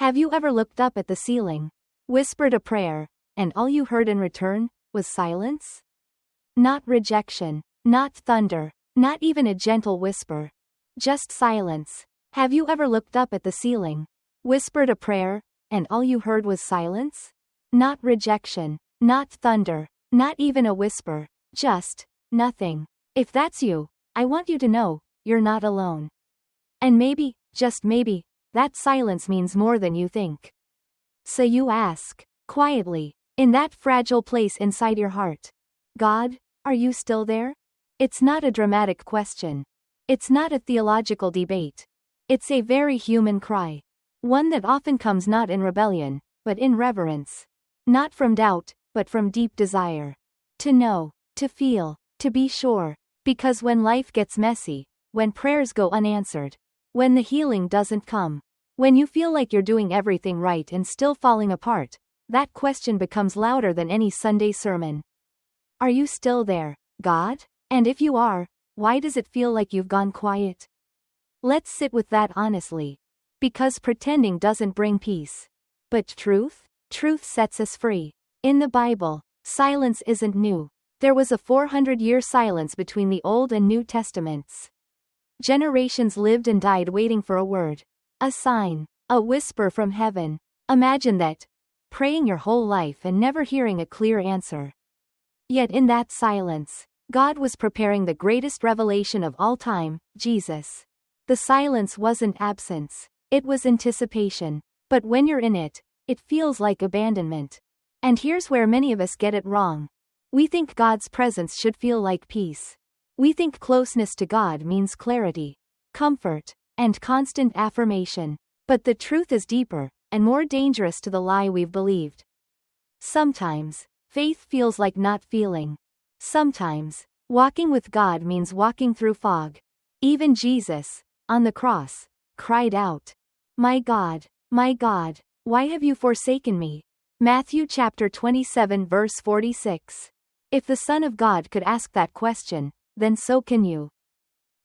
Have you ever looked up at the ceiling, whispered a prayer, and all you heard in return was silence? Not rejection, not thunder, not even a gentle whisper. Just silence. Have you ever looked up at the ceiling, whispered a prayer, and all you heard was silence? Not rejection, not thunder, not even a whisper, just nothing. If that's you, I want you to know, you're not alone. And maybe, just maybe, that silence means more than you think. So you ask, quietly, in that fragile place inside your heart, God, are you still there? It's not a dramatic question. It's not a theological debate. It's a very human cry. One that often comes not in rebellion, but in reverence. Not from doubt, but from deep desire. To know, to feel, to be sure. Because when life gets messy, when prayers go unanswered, when the healing doesn't come, when you feel like you're doing everything right and still falling apart, that question becomes louder than any Sunday sermon. Are you still there, God? And if you are, why does it feel like you've gone quiet? Let's sit with that honestly. Because pretending doesn't bring peace. But truth? Truth sets us free. In the Bible, silence isn't new. There was a 400-year silence between the Old and New Testaments. Generations lived and died waiting for a word. A sign. A whisper from heaven. Imagine that. Praying your whole life and never hearing a clear answer. Yet in that silence, God was preparing the greatest revelation of all time, Jesus. The silence wasn't absence. It was anticipation. But when you're in it, it feels like abandonment. And here's where many of us get it wrong. We think God's presence should feel like peace. We think closeness to God means clarity, comfort, and constant affirmation. But the truth is deeper, and more dangerous to the lie we've believed. Sometimes, faith feels like not feeling. Sometimes, walking with God means walking through fog. Even Jesus, on the cross, cried out, my God, why have you forsaken me? Matthew chapter 27 verse 46. If the Son of God could ask that question, then so can you.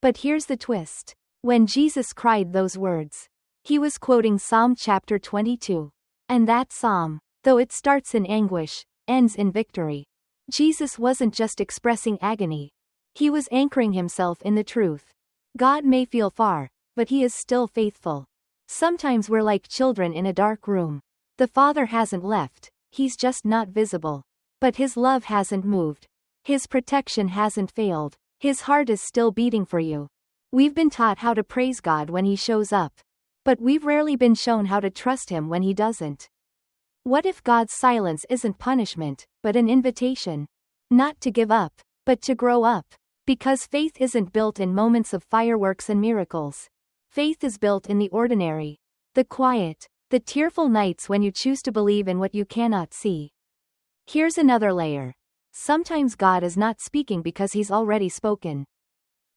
But here's the twist. When Jesus cried those words, he was quoting Psalm chapter 22. And that psalm, though it starts in anguish, ends in victory. Jesus wasn't just expressing agony. He was anchoring himself in the truth. God may feel far, but he is still faithful. Sometimes we're like children in a dark room. The Father hasn't left, he's just not visible. But his love hasn't moved. His protection hasn't failed. His heart is still beating for you. We've been taught how to praise God when he shows up. But we've rarely been shown how to trust him when he doesn't. What if God's silence isn't punishment, but an invitation? Not to give up, but to grow up. Because faith isn't built in moments of fireworks and miracles. Faith is built in the ordinary, the quiet, the tearful nights when you choose to believe in what you cannot see. Here's another layer. Sometimes God is not speaking because he's already spoken.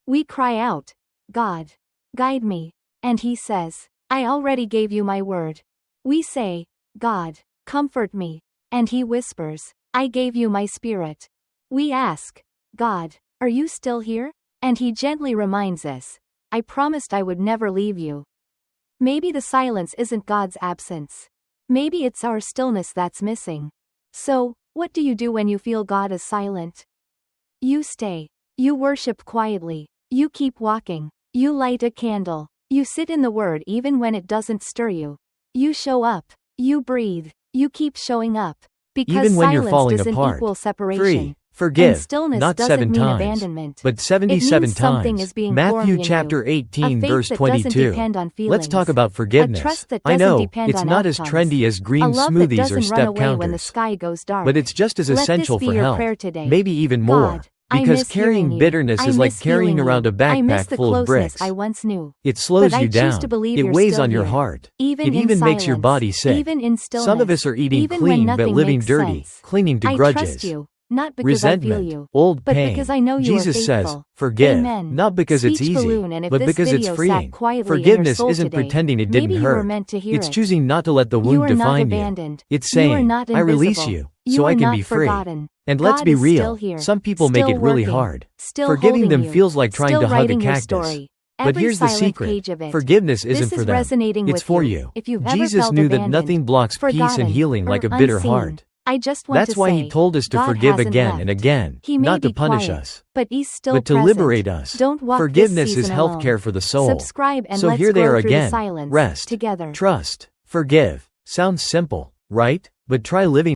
We cry out, God, guide me. And he says, I already gave you my word. We say, God, comfort me. And he whispers, I gave you my spirit. We ask, God, are you still here? And he gently reminds us, I promised I would never leave you. Maybe the silence isn't God's absence. Maybe it's our stillness that's missing. So, what do you do when you feel God is silent? You stay. You worship quietly. You keep walking. You light a candle. You sit in the Word even when it doesn't stir you. You show up. You breathe. You keep showing up. Because even when you're silence falling doesn't apart. equal separation. 3. Forgive, And stillness not doesn't 7 mean times, abandonment. but 77 It means something times. is being Matthew formed in chapter you. 18 A faith verse that doesn't 22. depend on Let's talk feelings. about forgiveness. A trust that I doesn't know, depend it's on not as outcomes. trendy as green A love that smoothies or doesn't run step away when the counters. sky goes dark. But it's just as Let essential this be for your health, prayer today. maybe even more. God, I Because miss hearing carrying you. bitterness I is like miss carrying feeling around you. a I miss backpack the full of closeness bricks. I once knew. It slows But I you choose down. to believe It you're weighs still on your here. heart. Even It in even makes your silence. body sick. Even in stillness. Some of us are eating Even when clean but nothing living makes dirty, sense. clinging to I grudges. trust you, not because I feel Resentment, you, old but pain. because I know you Jesus are says, faithful. forgive, Amen. not because it's Speech easy, balloon, and if but this because it's video freeing. sat quietly Forgiveness in your soul isn't today, pretending it maybe didn't you were hurt. meant to hear It's it. choosing not to let the You wound are not define you. abandoned. It's You are saying, not I release invisible. you, You so are I can not be free. forgotten. And let's God be is still real, here. some people make Still it really working. hard. Still Forgiving holding them you. feels like trying Still to hug a writing your cactus. story. But every here's the silent secret. page of it. Forgiveness isn't This for is them. resonating It's with for you. you. If you've ever Jesus felt knew that abandoned, nothing blocks peace forgotten, and healing or like a bitter unseen, heart. I just want That's to why say, he told us to God forgive hasn't again left. and again, He may not to be punish quiet, us, but he's still but to present. liberate us. Don't walk Forgiveness this is season healthcare alone. for the soul. Subscribe and So let's here they grow are through the again. silence Rest, together. trust, forgive. Sounds simple, right? But try living